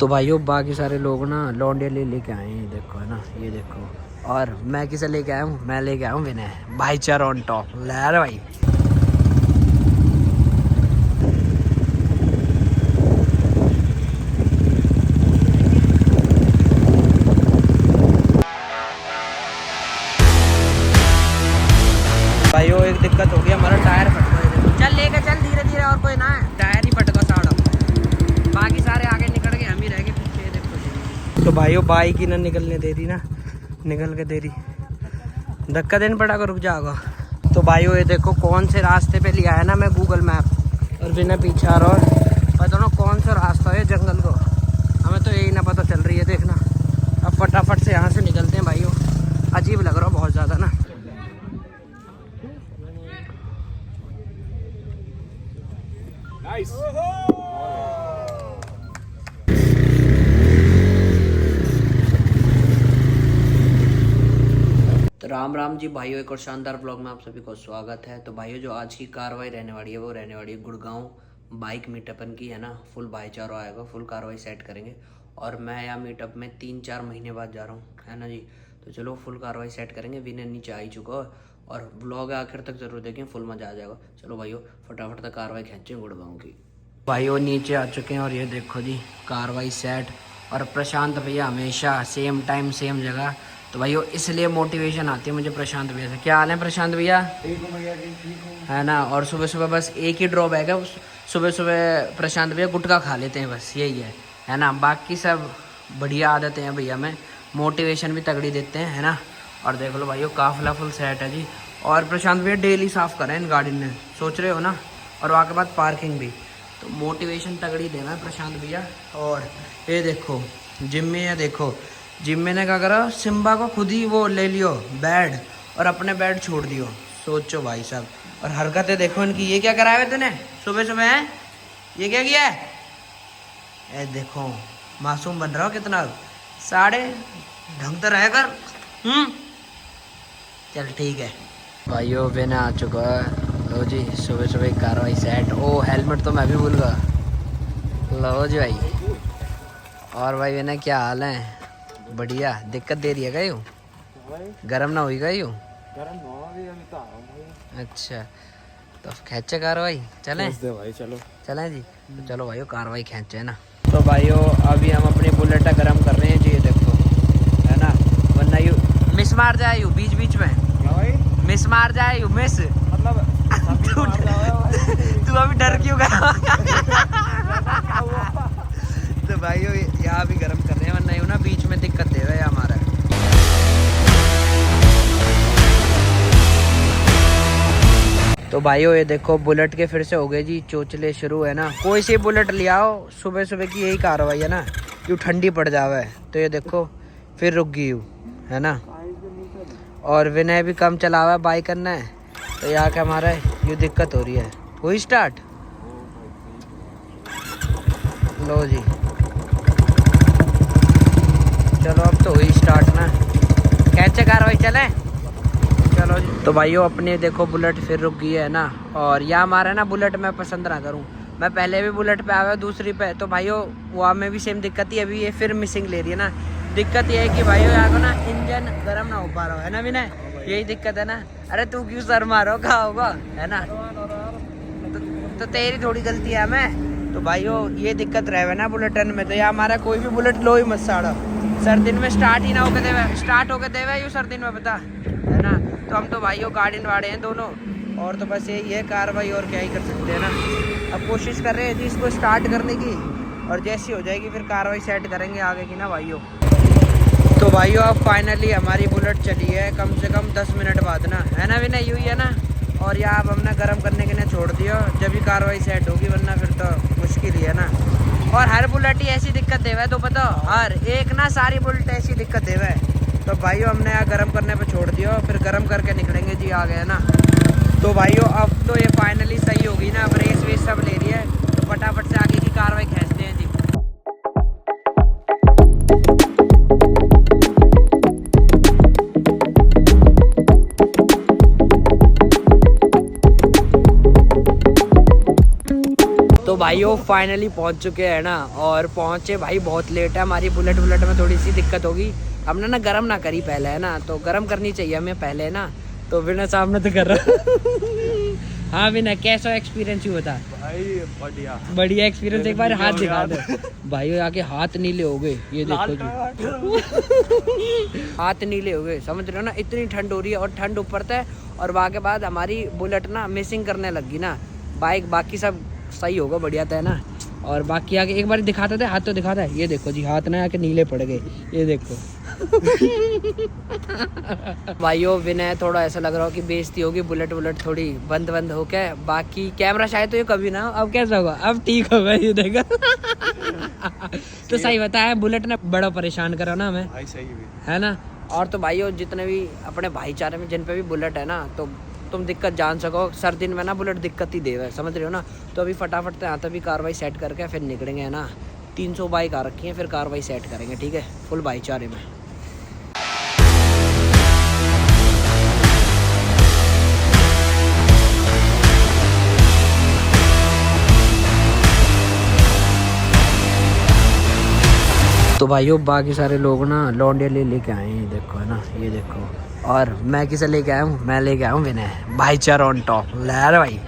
तो भाइयों बाकी सारे लोग ना लौंडे लेके आए हैं, देखो है ना, ये देखो। और मैं किसे लेके आया हूँ? मैं लेके आया हूँ विनय, भाईचारा ऑन टॉप। लहर भाई भाइयों एक दिक्कत हो गई, हमारा टायर फट गया। चल लेके चल धीरे धीरे, और कोई ना है, टायर ही फट गया साड़ा। बाकी सारे आगे निकल गए, हम ही रह गए पीछे, देखो। तो भाइयों बाइक ही ना निकलने दे रही ना, निकल के दे रही, धक्का देना पड़ा, रुक जाएगा। तो भाइयों ये देखो कौन से रास्ते पे लिया है ना मैं गूगल मैप, और बिना पीछे आ रहा है। पता ना कौन सा रास्ता है जंगल को, हमें तो यही ना पता चल रही है, देखना। अब फटाफट से यहाँ से निकलते हैं भाइयों, अजीब लग रहा बहुत ज़्यादा ना। तो राम राम जी भाइयों, एक और शानदार ब्लॉग में आप सभी को स्वागत है। तो भाइयों जो आज की कार्रवाई रहने वाली है वो रहने वाली है गुड़गांव बाइक मीटअपन की, है ना। फुल भाईचारा आएगा, फुल कार्रवाई सेट करेंगे। और मैं यहाँ मीटअप में 3-4 महीने बाद जा रहा हूँ, है ना जी। तो चलो फुल कार्रवाई सेट करेंगे। विनय नीचे आ ही चुका है, और ब्लॉग आखिर तक जरूर देखें, फुल मजा आ जाएगा। चलो भाइयों फटाफट तक कार्रवाई खींचें गुड़गांव की। भाइयों नीचे आ चुके हैं, और ये देखो जी कार्रवाई सेट। और प्रशांत भैया हमेशा सेम टाइम सेम जगह, तो भाइयों इसलिए मोटिवेशन आती है मुझे प्रशांत भैया से। क्या हाल है प्रशांत भैया? ठीक हूँ भैया जी, ठीक हूँ। है ना। और सुबह सुबह बस एक ही ड्रॉबैक है, सुबह सुबह प्रशांत भैया गुटखा खा लेते हैं, बस यही है ना। बाकी सब बढ़िया आदतें हैं भैया में, मोटिवेशन भी तगड़ी देते हैं, है ना। और देख लो भाइयों काफिला फुल सेट है जी। और प्रशांत भैया डेली साफ़ करें इन गाड़ी ने, सोच रहे हो ना। और वहाँ के बाद पार्किंग भी, तो मोटिवेशन तगड़ी देना है प्रशांत भैया। और ये देखो जिम में, ये देखो जिम में ने क्या करा, सिम्बा को खुद ही वो ले लियो बेड, और अपने बेड छोड़ दियो। सोचो भाई साहब। और हरकतें देखो इनकी, ये क्या कराया हुआ तूने सुबह सुबह है? ये क्या किया है? ए देखो मासूम बन रहा हो कितना, साढ़े ढंग तो रह कर। चल ठीक है भाइयों, विनय आ चुका है। लो जी सुबह सुबह कार्रवाई सेट। ओ हेलमेट तो मैं भी भूल गया। लो जी भाई। और भाई विनय क्या हाल है? बढ़िया। दिक्कत दे रही है क्या यूँ? गरम ना हुई क्या यूँ? अच्छा तो खींचे कार्रवाई, चलें भाई चलो चलें जी। तो चलो भाइयों कार्रवाई खींचे ना। तो भाइयों अभी हम अपनी बुलेट गर्म कर रहे हैं जी, ये देखो, है ना। वरना यू मिस मार जाए यू बीच बीच में, मिस मार जाए यू मिस, मतलब तू अभी डर क्यों गया? तो भाइयों यहाँ भी गर्म कर रहे हैं, वरना यूँ ना बीच में दिक्कत दे रहा है हमारा। तो भाइयों ये देखो बुलेट के फिर से हो गए जी चोचले शुरू, है ना। कोई सी बुलेट ले आओ, सुबह सुबह की यही कार्रवाई है ना, यूँ ठंडी पड़ जावे। तो ये देखो फिर रुक गई यूँ, है ना। और विनय भी कम चलावा बाइक करना है, तो यहाँ के हमारा यूँ दिक्कत हो रही है। हुई स्टार्ट? लो जी चलो अब तो हुई स्टार्ट ना, कैसे कार्रवाई चले। चलो जी। तो भाइयों अपने देखो बुलेट फिर रुक गई है ना। और यह हमारा ना बुलेट मैं पसंद ना करूं, मैं पहले भी बुलेट पे आया दूसरी पे, तो भाइयों वहाँ में भी सेम दिक्कत ही, अभी ये फिर मिसिंग ले रही है ना। दिक्कत ये है कि भाइयों यहाँ को ना इंजन गर्म ना हो पा रहा है ना विनय, यही दिक्कत है ना। अरे तू क्यों सर मारो, कहा होगा, है ना। तो तेरी थोड़ी गलती है मैं। तो भाइयों ये दिक्कत रहे ना बुलेटन में। तो यहाँ हमारा कोई भी बुलेट लो ही मत साड़ा, सर दिन में स्टार्ट ही ना होकर देवे, स्टार्ट होकर देवे यूँ सर दिन में, पता है ना। तो हम तो भाइयों गाड़ी वाड़े हैं दोनों, और तो बस यही है कार्रवाई, और क्या ही कर सकते हैं ना। अब कोशिश कर रहे हैं जी इसको स्टार्ट करने की, और जैसी हो जाएगी फिर कार्रवाई सेट करेंगे आगे की ना भाइयों। तो भाइयों अब फाइनली हमारी बुलेट चली है कम से कम 10 मिनट बाद ना, है ना विनय, यूँ ही है ना। और यहाँ अब हमने गर्म करने के लिए छोड़ दिया, जब भी कार्रवाई सेट होगी, वरना फिर तो मुश्किल ही है ना। और हर बुलेट ही ऐसी दिक्कत देवा है, तो पता हर एक ना सारी बुलेट ऐसी दिक्कत देवा है। तो भाइयों हमने यहाँ गर्म करने पे छोड़ दिया, फिर गर्म करके निकलेंगे जी आ गए ना। तो भाइयों अब तो ये फाइनली सही होगी ना, अब रेस वेस सब ले रही है, तो फटाफट से आगे की कार्रवाई खींचते हैं जी। तो भाइयों फाइनली पहुंच चुके हैं ना, और पहुंचे भाई बहुत लेट है। हमारी बुलेट में थोड़ी सी दिक्कत होगी। हमने ना गरम ना करी पहले है ना, तो गरम करनी चाहिए हमें पहले ना, तो बिना सामने तो कर रहा। हाँ बिना, कैसा एक्सपीरियंस ही होता भाई? बढ़िया बढ़िया एक्सपीरियंस। एक बार हाथ दिखा दो भाई, आके हाथ नीले हो गए, ये देखो जी। हाथ नीले हो गए, समझ रहे हो ना, इतनी ठंड हो रही है। और ठंड ऊपर है, और वहाँ के बाद हमारी बुलेट ना मिसिंग करने लगी ना। बाइक बाकी सब सही होगा, बढ़िया था ना। और बाकी आगे एक बार दिखाते थे, हाथ तो दिखाता है, ये देखो जी, हाथ ना आके नीले पड़ गए, ये देखो। भाइयों विनय थोड़ा ऐसा लग रहा हो कि बेइज्जती होगी, बुलेट थोड़ी बंद हो के। बाकी कैमरा शायद तो ये कभी ना, अब कैसा होगा, अब ठीक होगा, ये देखा। तो सही बताया, बुलेट ने बड़ा परेशान करा ना हमें भाई, सही है ना। और तो भाइयों जितने भी अपने भाईचारे में जिन पे भी बुलेट है ना, तो तुम दिक्कत जान सको, सर्दी में ना बुलेट दिक्कत ही देवे, समझ रहे हो ना। तो अभी फटाफट से यहाँ तक भी कार्रवाई सेट करके फिर निकलेंगे है ना। 300 बाइक आ रखी है, फिर कार्रवाई सेट करेंगे, ठीक है, फुल भाईचारे में। तो भाइयों बाकी सारे लोग ना लौंडे लेके आए हैं, देखो है ना, ये देखो। और मैं किसे लेके आया हूँ? मैं लेके आया हूँ विनय, भाईचारा ऑन टॉप। लहर भाई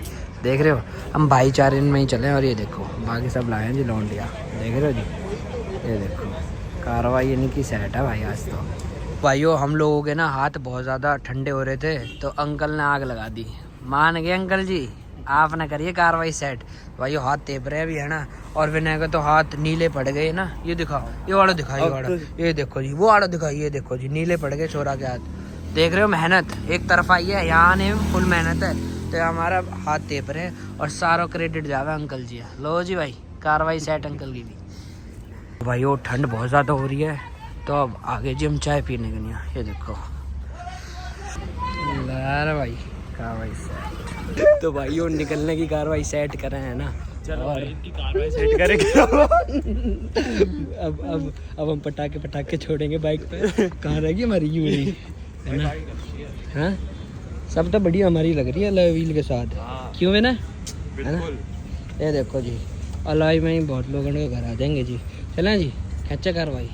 देख रहे हो, हम भाईचारे में ही चले। और ये देखो बाकी सब लाए हैं जी लौंडिया, देख रहे हो जी, ये देखो कार्रवाई इनकी सेट है भाई आज तो। भाइयों हम लोगों के ना हाथ बहुत ज़्यादा ठंडे हो रहे थे, तो अंकल ने आग लगा दी। मान गए अंकल जी, आप ना करिए कार्रवाई सेट। भाइयों हाथ तेप रहे भी है ना, और विनय का तो हाथ नीले पड़ गए ना। ये दिखाओ, ये वाला दिखाई, वाला ये देखो जी, वो वाला दिखाई, ये देखो जी, नीले पड़ गए छोरा के हाथ। देख रहे हो मेहनत एक तरफा ही है, यहाँ आने में फुल मेहनत है, तो हमारा हाथ तेप रहे। और सारा क्रेडिट जावे अंकल जी। लो जी भाई, कार्रवाई सेट अंकल की भी। भाई वो ठंड बहुत ज़्यादा हो रही है, तो अब आगे जी हम चाय पीने के लिए, ये देखो भाई कार्रवाई सेट। तो भाई वो निकलने की कार्रवाई सेट कर रहे हैं ना। चलो और इनकी कार्रवाई सेट करेंगे। अब हम पटाखे छोड़ेंगे बाइक पे। कहाँ रहेगी हमारी यूरी, है ना। हाँ सब तो बढ़िया हमारी लग रही है अलॉय व्हील के साथ। क्यों है ना, है ना। ये देखो जी, अलॉय में ही बहुत लोगों के घर आ जाएंगे जी। चलें जी, खच्चा कार्रवाई।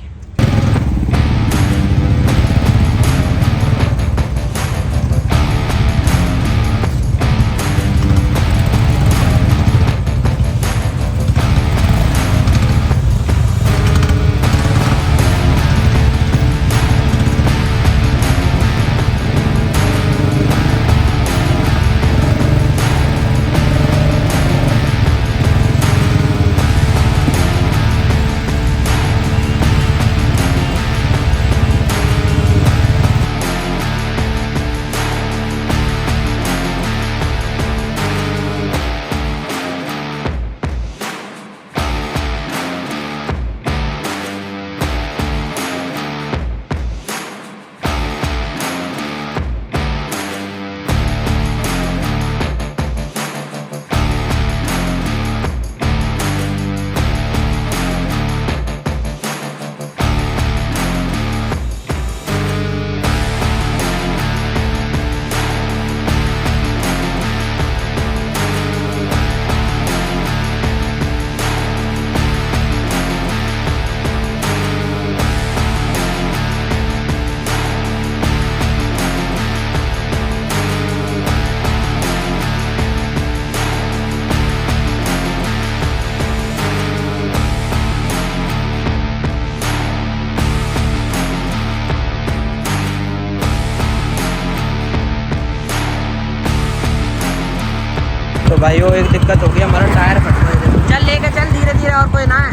तो भाई वो एक दिक्कत हो गई, हमारा टायर फट गया। चल लेके चल धीरे धीरे, और कोई ना है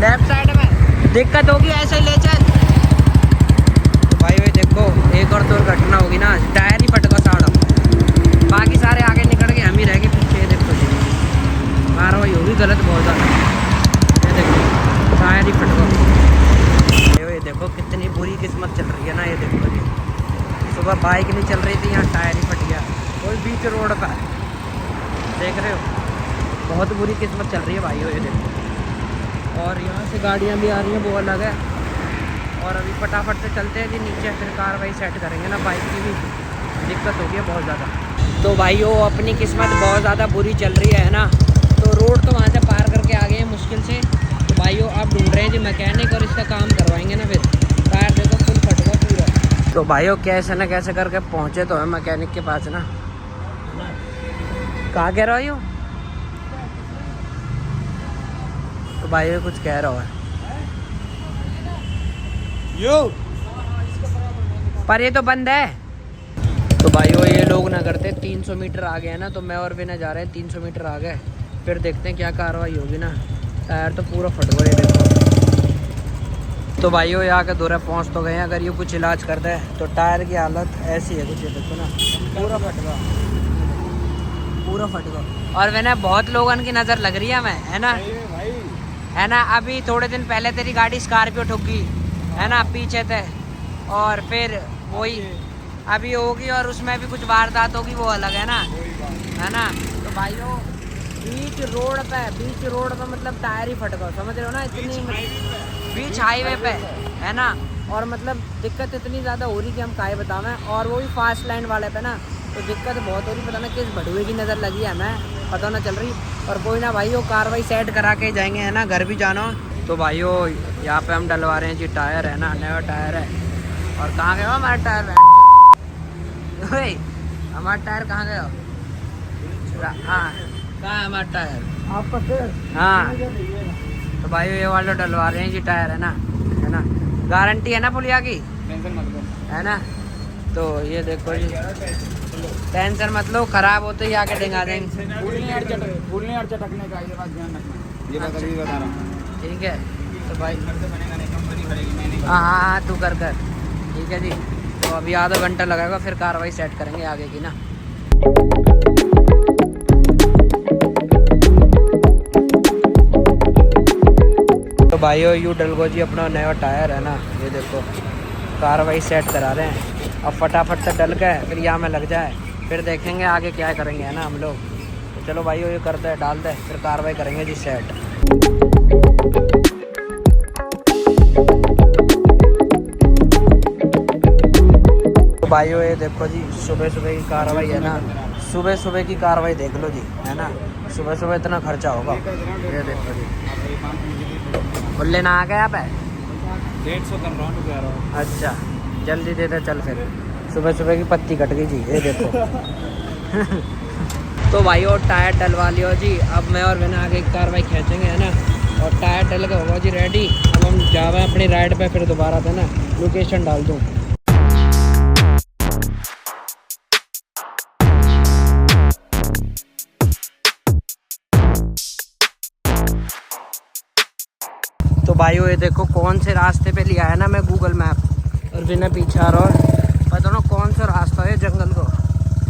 लेफ्ट साइड में दिक्कत होगी, ऐसे ही ले चल। तो भाई वो देखो एक और दुर्घटना होगी ना, टायर ही फट गया साड़ा, बाकी सारे आगे निकल गए, हम ही रह गए पीछे। ये देखो जी कार्रवाई होगी गलत बहुत ज़्यादा। ये देखो टायर ही फट गया। ये देखो कितनी बुरी किस्मत चल रही है ना। ये देखो जी, सुबह बाइक नहीं चल रही थी, यहाँ टायर ही फट गया, कोई बीच रोड पर, देख रहे हो, बहुत बुरी किस्मत चल रही है भाई। ये देखो, और यहाँ से गाड़ियाँ भी आ रही हैं, वो अलग है। और अभी फटाफट से चलते हैं जी नीचे, फिर कार्रवाई सेट करेंगे ना, बाइक की भी दिक्कत हो गई है बहुत ज़्यादा। तो भाइयों अपनी किस्मत बहुत ज़्यादा बुरी चल रही है ना, तो रोड तो वहाँ से पार करके आ गए हैं मुश्किल से। तो भाइयों आप ढूंढ रहे हैं जी मैकेनिक और इसका काम करवाएंगे ना फिर। टायर देखो फुल फट गया पूरा। तो भाइयों कैसे ना कैसे करके पहुँचे तो है मैकेनिक के पास ना। कहाँ कह रहा हो? तो भाइयों कुछ कह रहा है पर ये तो बंद है। तो भाइयों ये लोग ना करते 300 मीटर आ गए ना, तो मैं और विनय जा रहे हैं 300 मीटर आ गए, फिर देखते हैं क्या कार्रवाई होगी ना। टायर तो पूरा फट गया देखो। तो भाइयों यहाँ के दूर पहुँच तो गए हैं, अगर ये कुछ इलाज करता है तो टायर की हालत ऐसी है कुछ, ये देखो ना पूरा फट गया, पूरा फट गया। और विनय बहुत लोगों की नज़र लग रही है हमें, है ना। अभी थोड़े दिन पहले तेरी गाड़ी स्कॉर्पियो ठुक गई है ना पीछे थे, और फिर वही अभी होगी और उसमें भी कुछ वारदात होगी, वो अलग है ना। तो भाइयों बीच रोड पे मतलब टायर ही फट गया, समझ रहे हो ना। इतनी बीच हाईवे पे है ना, और मतलब दिक्कत इतनी ज़्यादा हो रही कि हम काहे बतावें, और वो भी फास्ट लाइन वाले पे ना, तो दिक्कत बहुत हो रही। पता ना किस भड़ुए की नज़र लगी है हमें, पता ना चल रही। और कोई ना भाइयों कार्रवाई सेट करा के जाएंगे है ना, घर भी जाना। तो भाइयों यहाँ पे हम डलवा रहे हैं जी टायर है ना, नया टायर है। और कहाँ गया हमारा टायर? हमारा टायर कहाँ गया? हाँ कहाँ है हमारा टायर? आपका टायर? हाँ तो भाई ये वाले डलवा रहे हैं जी टायर है ना। गारंटी है ना पुलिया की, है ना। तो ये देखो जी, टेंशन मत लो, खराब होते ही आके डिंगा देंगे। भूलने और चटकने का ये बात ध्यान रखना, ये बात अभी बता रहा हूँ। ठीक है तो भाई हाँ तू कर ठीक है जी। तो अभी आधा घंटा लगेगा, फिर कार्रवाई सेट करेंगे आगे की ना। तो भाइयों यू डलगो जी अपना नया टायर है ना, ये देखो कार्रवाई सेट करा रहे हैं। अब फटाफट से डल गए फिर यहाँ में लग जाए, फिर देखेंगे आगे क्या करेंगे है ना हम लोग। तो चलो भाइयों ये करते हैं, डाल दे, फिर कार्रवाई करेंगे जी सेट। तो भाइयों ये देखो जी सुबह की कार्रवाई है ना, सुबह की कार्रवाई देख लो जी, है ना। सुबह इतना खर्चा होगा, ये देखो जी। बुल्ले ना आ गए आप? 150 कर रहा हूँ। अच्छा जल्दी देते चल, फिर सुबह की पत्ती कट गई जी, ये देखो। तो भाइयों टायर डलवा लियो जी, अब मैं और विनय आगे कार्रवाई खींचेंगे है ना, और टायर डल गया होगा जी रेडी। अब हम जा रहे हैं अपनी राइड पे, फिर दोबारा से ना लोकेशन डाल दूँ। तो भाइयों ये देखो कौन से रास्ते पे लिया है ना मैं गूगल मैप, और बिना पीछे आ रहा और पता ना कौन सा रास्ता है जंगल को,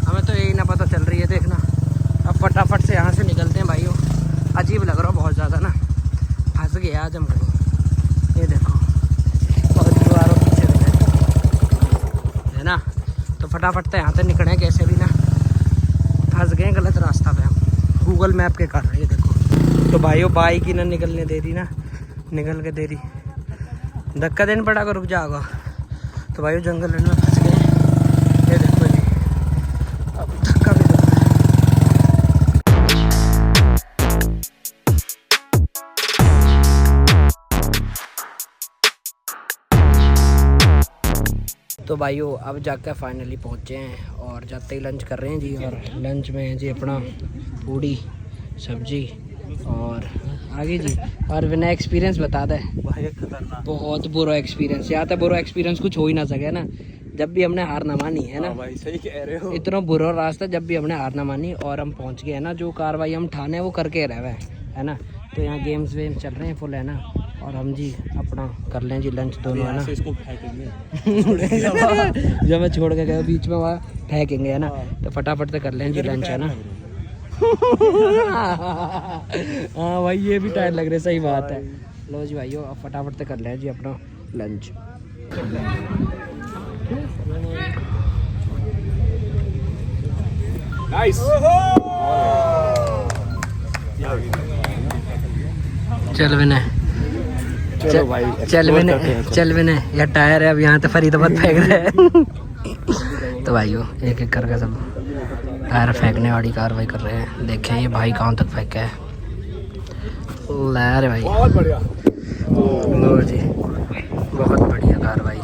हमें तो यही ना पता चल रही है देखना। अब फटाफट से यहाँ से निकलते हैं भाइयों, अजीब लग रहा है बहुत ज़्यादा ना, फंस गया आज हम कहीं। ये देखो और दीवारों पीछे है ना, तो फटाफट से यहाँ से निकले कैसे भी ना, फंस गए गलत रास्ता पे हम गूगल मैप के कारण। ये देखो तो भाइयों बाइक ही ना निकलने दे रही ना, निकल के दे रही, धक्का देना पड़ा को रुक जाएगा। तो भाई जंगल में फंस गए, ये देखो जी अब धक्का भी दे। तो भाइयों अब जाकर फाइनली पहुँचे हैं, और जाते ही लंच कर रहे हैं जी। और लंच में है जी अपना पूड़ी सब्जी और आगे जी। और बिना एक्सपीरियंस बता दे, बहुत बुरा एक्सपीरियंस, यहाँ तक बुरा एक्सपीरियंस कुछ हो ही ना सके ना, जब भी हमने हार ना मानी है ना। भाई सही कह रहे हो, इतना बुरा रास्ता जब भी हमने हार ना मानी, और हम पहुँच गए है ना, जो कार्रवाई हम ठाने वो करके रहे है ना। तो यहाँ गेम्स वेम्स चल रहे हैं फुल है ना, और हम जी अपना कर लें जी लंच दोनों है ना। जब मैं छोड़ के गया बीच में वहाँ फेंकेंगे है ना, तो फटाफट से कर लें जी लंच है ना। हाँ भाई ये भी टायर लग रहे, सही बात है। लो जी भाइयों अब फटाफट से कर लें जी अपना लंच। नाइस। चल विनय, चलो भाई चल विनय, यह टायर है अब यहाँ से फरीदाबाद फेंक रहे हैं। तो भाइयों एक करके सब टायर फेंकने वाली कार्रवाई कर रहे हैं, देखें ये भाई कहाँ तक फेंका है। ला रे भाई, बहुत बढ़िया। लो जी, बहुत बढ़िया कार्रवाई।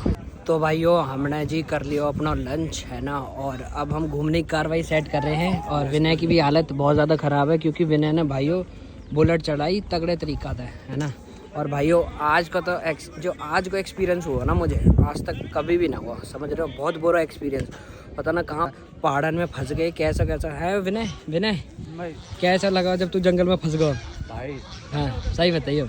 तो भाइयों हमने जी कर लिया अपना लंच है ना, और अब हम घूमने की कार्रवाई सेट कर रहे हैं। और विनय की भी हालत बहुत ज़्यादा ख़राब है, क्योंकि विनय ने भाइयों बुलेट चढ़ाई तगड़े तरीका था, है ना। और भाइयों आज का तो जो आज को एक्सपीरियंस हुआ ना, मुझे आज तक कभी भी ना हुआ, समझ रहे हो, बहुत बुरा एक्सपीरियंस। पता ना कहाँ पहाड़न में फंस गए, कैसा कैसा है। विनय विनय कैसा लगा जब तू जंगल में फंस गया भाई हाँ सही बताइए,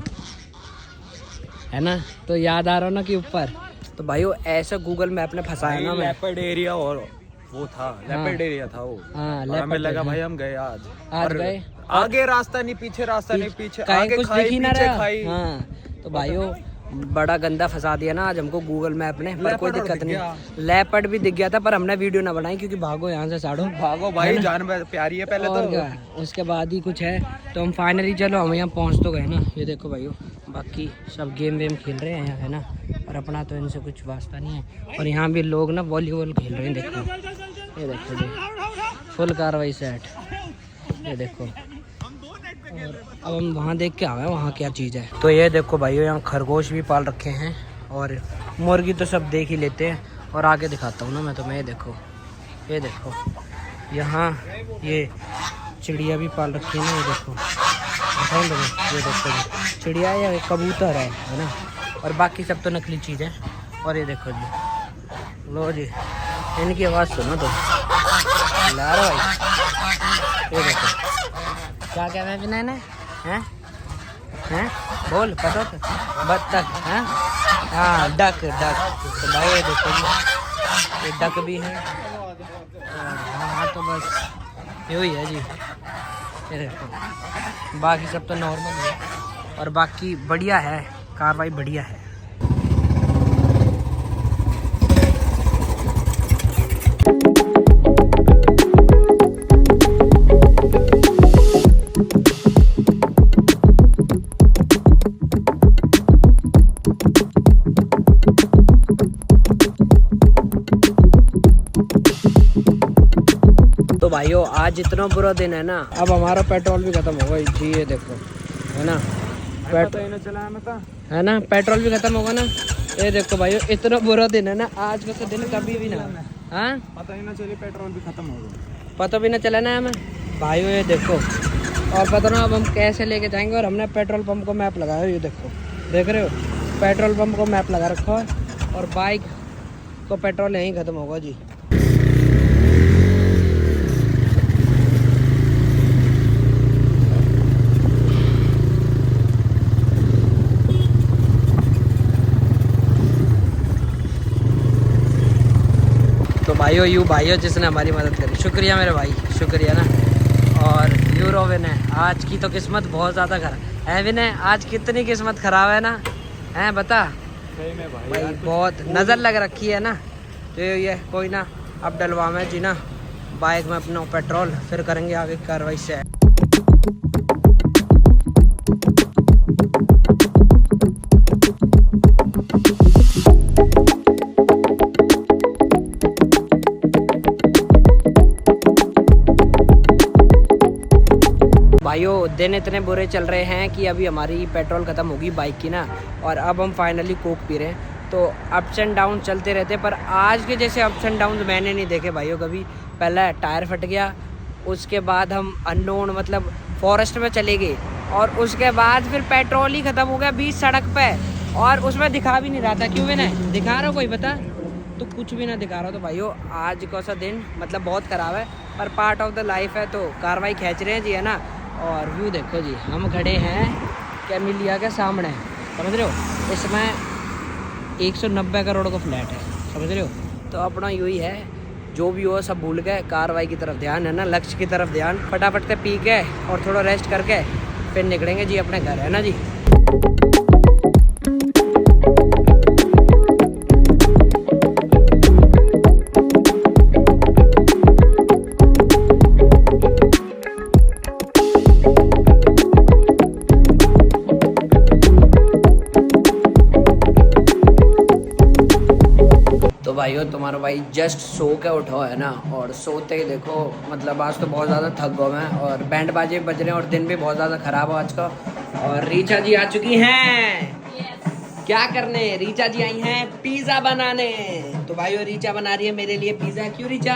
है ना। तो याद आ रहा हो ना कि ऊपर, तो भाइयों ऐसा गूगल मैप ने फंसाया ना मैं। लेपर्ड एरिया और वो था, लेपर्ड एरिया था वो। हाँ और हमें लगा लेपर्ड भाई हम गए आज आज गए, आगे रास्ता नहीं, पीछे रास्ता नहीं, पीछे कहीं आगे कुछ खाई, दिख ही ना पीछे रहा। खाई। हाँ तो भाइयों बड़ा गंदा फंसा दिया ना आज हमको गूगल मैप ने, पर कोई लेपर्ड दिक्कत दिख नहीं। लेपर्ड भी दिख गया था, पर हमने वीडियो ना बनाई, क्योंकि भागो यहाँ से साड़ो। भागो भाई, जान प्यारी है पहले और तो। क्या, उसके बाद ही कुछ है। तो हम फाइनली चलो हम यहाँ पहुँच तो गए ना। ये देखो भाइयों, बाकी सब गेम वेम खेल रहे हैं यहाँ, है ना। और अपना तो इनसे कुछ वास्ता नहीं है। और यहाँ भी लोग ना वॉलीबॉल खेल रहे हैं, देखो ये देखो जी, फुल कार्रवाई सेट, ये देखो। और अब हम वहाँ देख के आए वहाँ क्या चीज़ है। तो ये देखो भाइयों, यहाँ खरगोश भी पाल रखे हैं, और मुर्गी तो सब देख ही लेते हैं। और आगे दिखाता हूँ ना मैं तुम्हें, ये देखो यहाँ ये चिड़िया भी पाल रखी है ना, ये देखो बताऊँ तुम्हें, ये देखो जी चिड़िया या कबूतर है ना। और बाकी सब तो नकली चीज़ है। और ये देखो जी, लो जी इनकी आवाज़ सुनो तो ला रहा भाई। ये देखो क्या क्या है विनय ने, हैं हैं बोल, पता तो बत्तख, हैं हाँ डक। तो भाई ये देखो जी, ये डक भी है। हाँ तो बस यही है जी, ये देखो। बाकी सब तो नॉर्मल है, और बाकी बढ़िया है, कार्रवाई बढ़िया है। तो भाइयों आज इतना बुरा दिन है ना, अब हमारा पेट्रोल भी खत्म होगा जी, ये देखो है ना। है ना, पेट्रोल भी खत्म होगा ना। ये देखो भाइयों इतना बुरा दिन है ना, आज का तो दिन कभी भी ना। हाँ पता ही ना चले पेट्रोल भी खत्म हो गया, पता भी ना चला ना हमें भाइयों, ये देखो। और पता ना अब हम कैसे लेके जाएंगे। और हमने पेट्रोल पंप को मैप लगाया, ये देखो देख रहे हो, पेट्रोल पंप को मैप लगा रखा है। और बाइक को पेट्रोल यहीं खत्म होगा जी। भाइयों यू भाइयों जिसने हमारी मदद करी, शुक्रिया मेरे भाई, शुक्रिया ना। और यूरो विनय, आज की तो किस्मत बहुत ज़्यादा खराब है। विनय आज कितनी किस्मत खराब है ना, हैं बता सही में भाई, बहुत नज़र लग रखी है ना। तो ये कोई ना, अब डलवा में जी ना बाइक में अपना पेट्रोल, फिर करेंगे आगे कार्रवाई से। भाइयों दिन इतने बुरे चल रहे हैं कि अभी हमारी पेट्रोल ख़त्म होगी बाइक की ना, और अब हम फाइनली कोक पी रहे हैं। तो अप्स एंड डाउन चलते रहते, पर आज के जैसे अप्स एंड डाउन मैंने नहीं देखे भाइयों कभी। पहला टायर फट गया, उसके बाद हम अननोन मतलब फॉरेस्ट में चले गए, और उसके बाद फिर पेट्रोल ही ख़त्म हो गया बीच सड़क पर, और उसमें दिखा भी नहीं रहा था। क्यों भी नहीं दिखा रहा, कोई बता तो कुछ भी ना दिखा रहा। तो भाइयों आज का सा दिन मतलब बहुत ख़राब है, पर पार्ट ऑफ द लाइफ है, तो कार्रवाई खींच रहे हैं जी, है ना। और व्यू देखो जी, हम खड़े हैं कैमिलिया के सामने, समझ रहे हो। इसमें 190 करोड़ का फ्लैट है, समझ रहे हो। तो अपना यही है, जो भी हो सब भूल गए, कार्रवाई की तरफ ध्यान, है ना, लक्ष्य की तरफ ध्यान। फटाफट से पी के और थोड़ा रेस्ट करके फिर निकलेंगे जी अपने घर, है ना जी। तो भाइयों तुम्हारा भाई जस्ट सो के उठा है ना, और सोते ही देखो मतलब आज तो बहुत ज़्यादा थक गया मैं, और बैंड बाजे बज रहे हैं, और दिन भी बहुत ज़्यादा ख़राब है आज का। और रीचा जी आ चुकी हैं क्या करने। रीचा जी आई हैं पिज्जा बनाने। तो भाइयों रीचा बना रही है मेरे लिए पिज्जा। क्यों रीचा?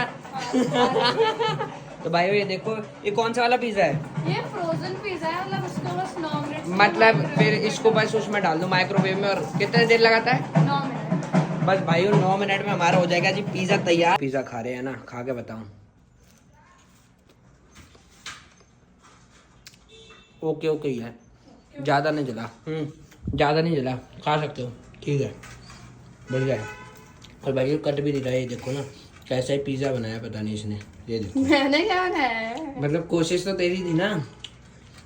तो भाइयों ये देखो, ये कौन सा वाला पिज्जा है? ये फ्रोजन पिज्जा है, मतलब इसको बस 9 मिनट मतलब फिर इसको बस उसमें डाल दो माइक्रोवेव में। और कितने देर लगाता है? 9 मिनट। बस भाइयों 9 मिनट में हमारा हो जाएगा जी पिज्जा तैयार। पिज्जा खा रहे हैं ना, खा के बताऊं। ओके ओके ही है, ज्यादा नहीं जला। ज्यादा नहीं जला, खा सकते हो, ठीक है, बढ़िया है। और भाई कट भी नहीं रहा है, ये देखो ना कैसा ही पिज्जा बनाया पता नहीं इसने। ये देखो मैंने क्या बनाया है? मतलब कोशिश तो तेरी थी ना।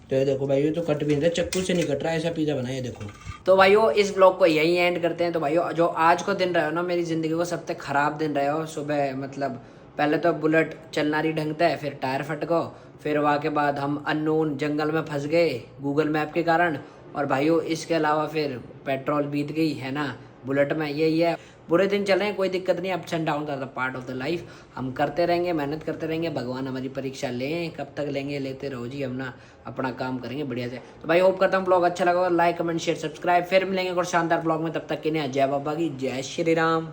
तो ये देखो भाइयों, तो कट भी नहीं रहा, चक्कू से नहीं कट रहा, ऐसा पिज्जा बनाया। ये देखो। तो भाइयों इस ब्लॉग को यही एंड करते हैं। तो भाइयों जो आज को दिन रहे हो ना, मेरी जिंदगी को सबसे खराब दिन रहे हो। सुबह मतलब पहले तो बुलेट चलना नहीं ढंगता है, फिर टायर फट गो, फिर वहाँ के बाद हम अननोन जंगल में फंस गए गूगल मैप के कारण। और भाइयों इसके अलावा फिर पेट्रोल बीत गई है ना बुलेट में। यही है, बुरे दिन चल रहे हैं, कोई दिक्कत नहीं। अप्स एंड डाउन का पार्ट ऑफ द लाइफ। हम करते रहेंगे, मेहनत करते रहेंगे। भगवान हमारी परीक्षा लें, कब तक लेंगे, लेते रहो जी। हम ना अपना काम करेंगे बढ़िया से। तो भाई होप करता हूँ ब्लॉग अच्छा लगा, लाइक कमेंट शेयर सब्सक्राइब। फिर मिलेंगे और शानदार ब्लॉग में, तब तक के लिए जय बाबा की, जय श्री राम।